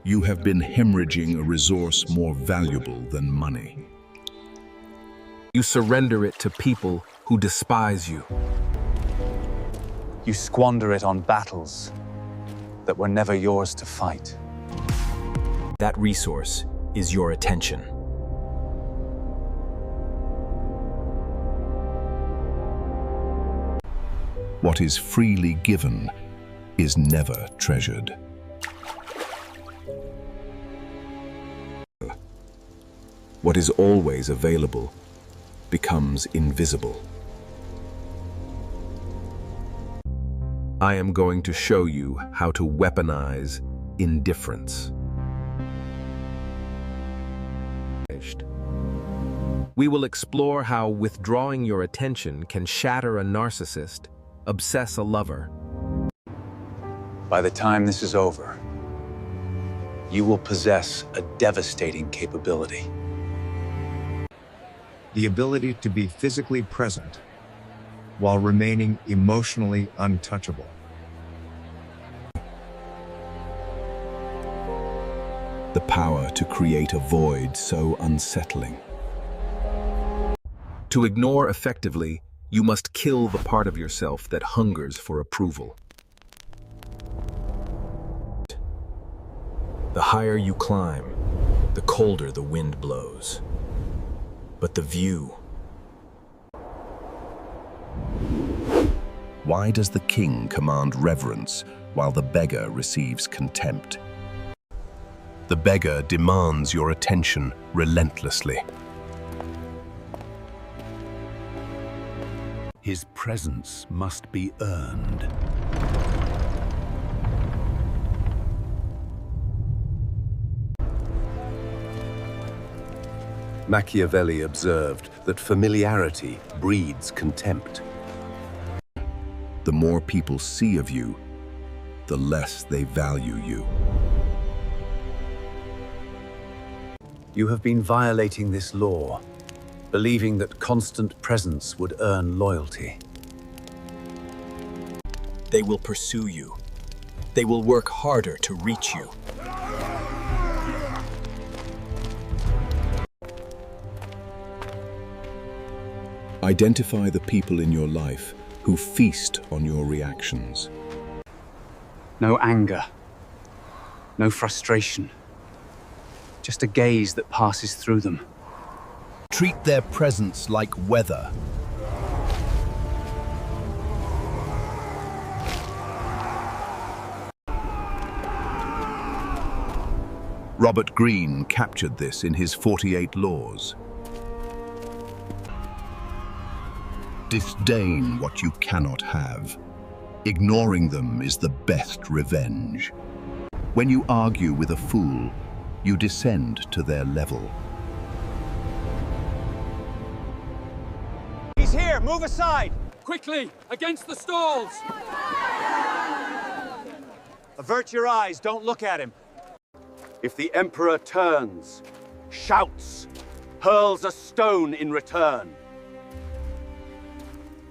You have been hemorrhaging a resource more valuable than money. You surrender it to people who despise you. You squander it on battles that were never yours to fight. That resource is your attention. What is freely given is never treasured. What is always available becomes invisible. I am going to show you how to weaponize indifference. We will explore how withdrawing your attention can shatter a narcissist, obsess a lover. By the time this is over, you will possess a devastating capability. The ability to be physically present while remaining emotionally untouchable. The power to create a void so unsettling. To ignore effectively, you must kill the part of yourself that hungers for approval. The higher you climb, the colder the wind blows. But the view. Why does the king command reverence while the beggar receives contempt? The beggar demands your attention relentlessly. His presence must be earned. Machiavelli observed that familiarity breeds contempt. The more people see of you, the less they value you. You have been violating this law, believing that constant presence would earn loyalty. They will pursue you. They will work harder to reach you. Identify the people in your life who feast on your reactions. No anger, no frustration, just a gaze that passes through them. Treat their presence like weather. Robert Greene captured this in his 48 Laws. Disdain what you cannot have. Ignoring them is the best revenge. When you argue with a fool, you descend to their level. He's here! Move aside! Quickly! Against the stalls! Avert your eyes, don't look at him. If the Emperor turns, shouts, hurls a stone in return.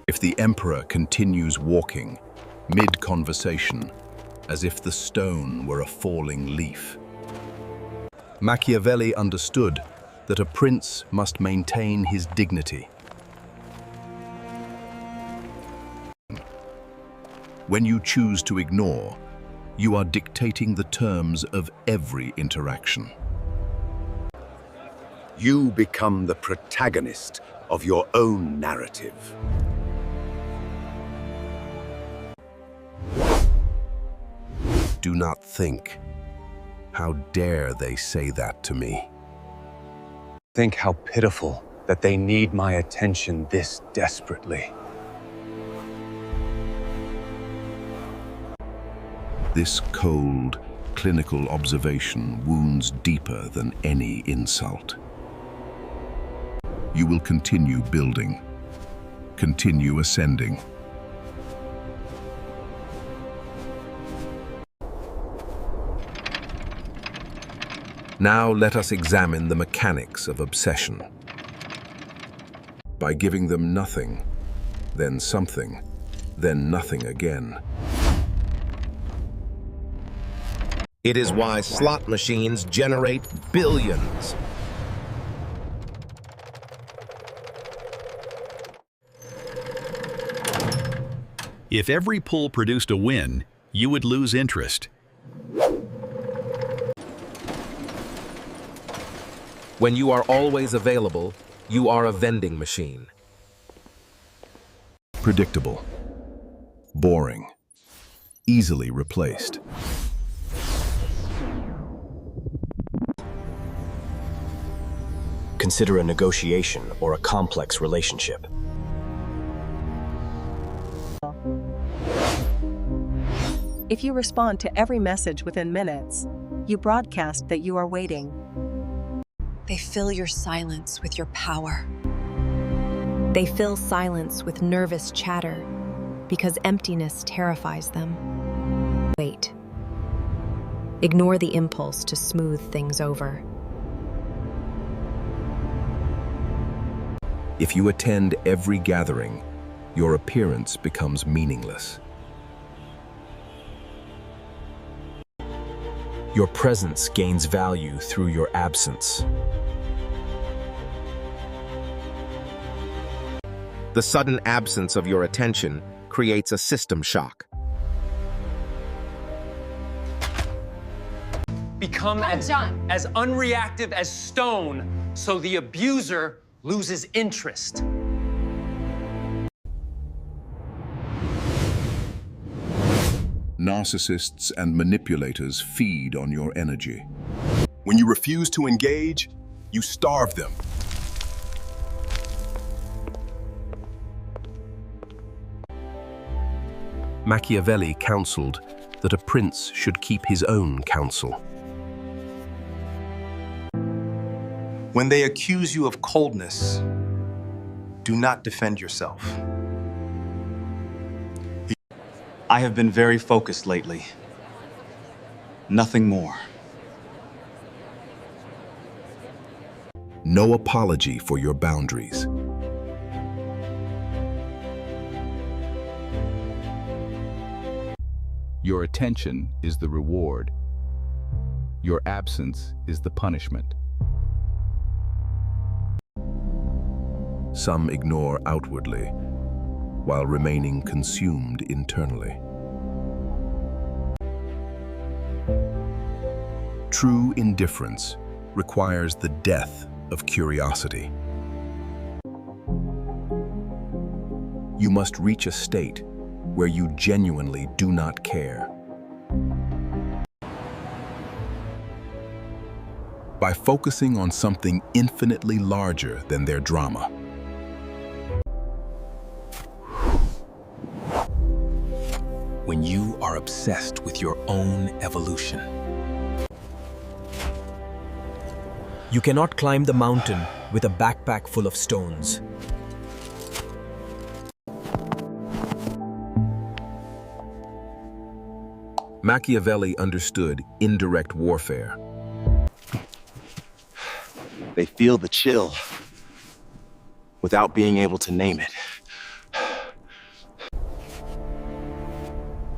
If the Emperor continues walking, mid-conversation, as if the stone were a falling leaf. Machiavelli understood that a prince must maintain his dignity. When you choose to ignore, you are dictating the terms of every interaction. You become the protagonist of your own narrative. Do not think. How dare they say that to me? Think how pitiful that they need my attention this desperately. This cold, clinical observation wounds deeper than any insult. You will continue building, continue ascending. Now let us examine the mechanics of obsession. By giving them nothing, then something, then nothing again. It is why slot machines generate billions. If every pull produced a win, you would lose interest. When you are always available, you are a vending machine. Predictable. Boring. Easily replaced. Consider a negotiation or a complex relationship. If you respond to every message within minutes, you broadcast that you are waiting. They fill your silence with your power. They fill silence with nervous chatter because emptiness terrifies them. Wait. Ignore the impulse to smooth things over. If you attend every gathering, your appearance becomes meaningless. Your presence gains value through your absence. The sudden absence of your attention creates a system shock. Become as unreactive as stone, so the abuser loses interest. Narcissists and manipulators feed on your energy. When you refuse to engage, you starve them. Machiavelli counseled that a prince should keep his own counsel. When they accuse you of coldness, do not defend yourself. I have been very focused lately. Nothing more. No apology for your boundaries. Your attention is the reward. Your absence is the punishment. Some ignore outwardly, while remaining consumed internally. True indifference requires the death of curiosity. You must reach a state where you genuinely do not care. By focusing on something infinitely larger than their drama. When you are obsessed with your own evolution. You cannot climb the mountain with a backpack full of stones. Machiavelli understood indirect warfare. They feel the chill without being able to name it.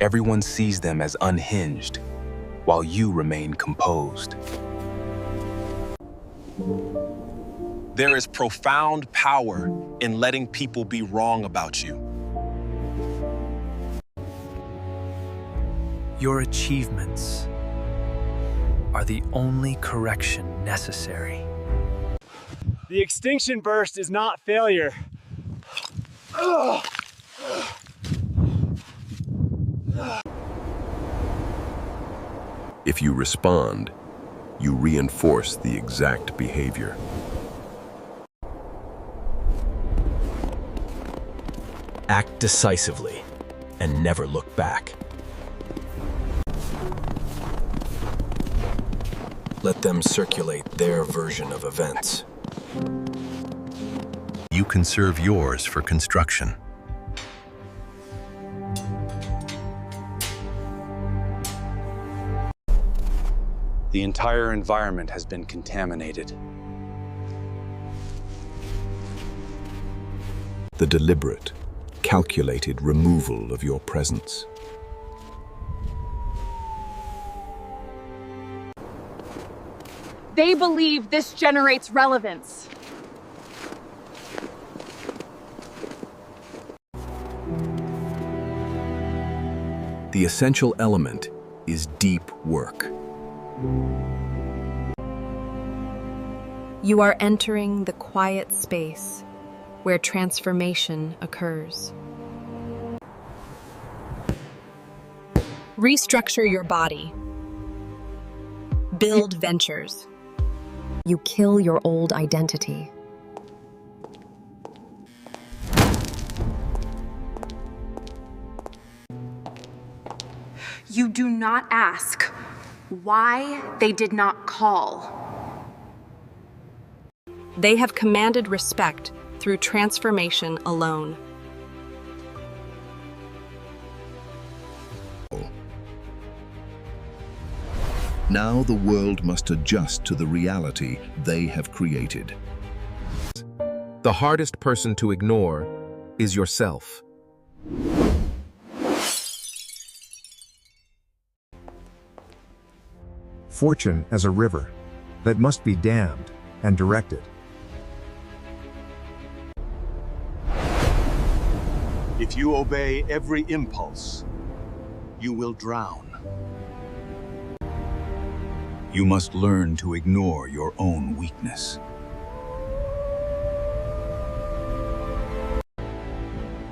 Everyone sees them as unhinged, while you remain composed. There is profound power in letting people be wrong about you. Your achievements are the only correction necessary. The extinction burst is not failure. If you respond, you reinforce the exact behavior. Act decisively and never look back. Let them circulate their version of events. You conserve yours for construction. The entire environment has been contaminated. The deliberate, calculated removal of your presence. They believe this generates relevance. The essential element is deep work. You are entering the quiet space where transformation occurs. Restructure your body. Build ventures. You kill your old identity. You do not ask why they did not call. They have commanded respect through transformation alone. Now the world must adjust to the reality they have created. The hardest person to ignore is yourself. Fortune as a river that must be dammed and directed. If you obey every impulse, you will drown. You must learn to ignore your own weakness.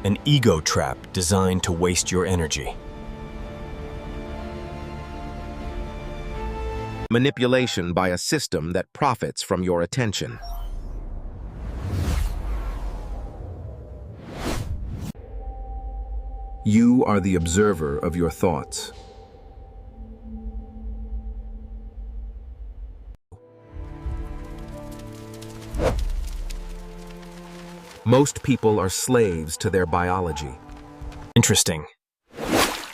An ego trap designed to waste your energy. Manipulation by a system that profits from your attention. You are the observer of your thoughts. Most people are slaves to their biology. Interesting.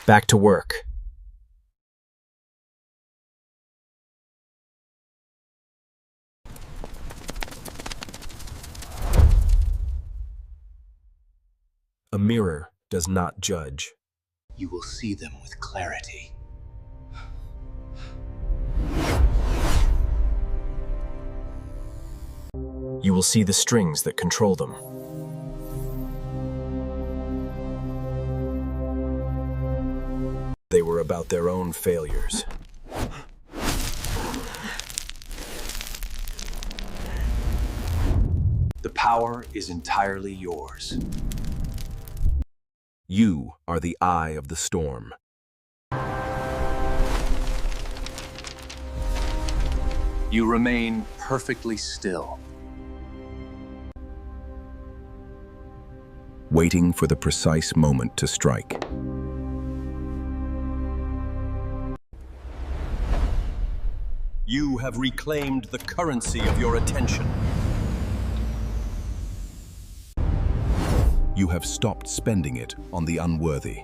Back to work. A mirror does not judge. You will see them with clarity. You will see the strings that control them. They were about their own failures. The power is entirely yours. You are the eye of the storm. You remain perfectly still. Waiting for the precise moment to strike. You have reclaimed the currency of your attention. You have stopped spending it on the unworthy.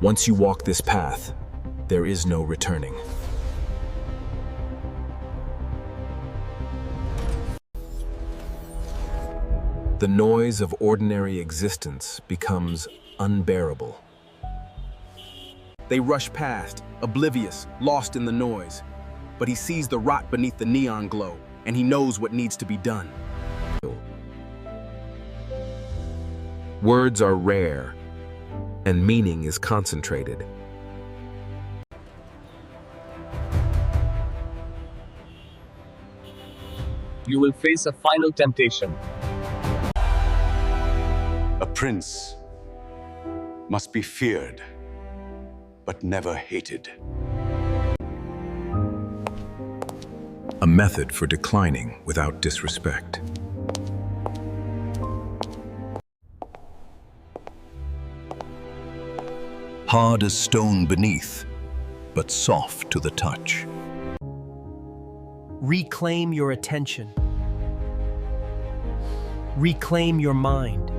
Once you walk this path, there is no returning. The noise of ordinary existence becomes unbearable. They rush past, oblivious, lost in the noise. But he sees the rot beneath the neon glow, and he knows what needs to be done. Words are rare, and meaning is concentrated. You will face a final temptation. A prince must be feared, but never hated. A method for declining without disrespect. Hard as stone beneath, but soft to the touch. Reclaim your attention. Reclaim your mind.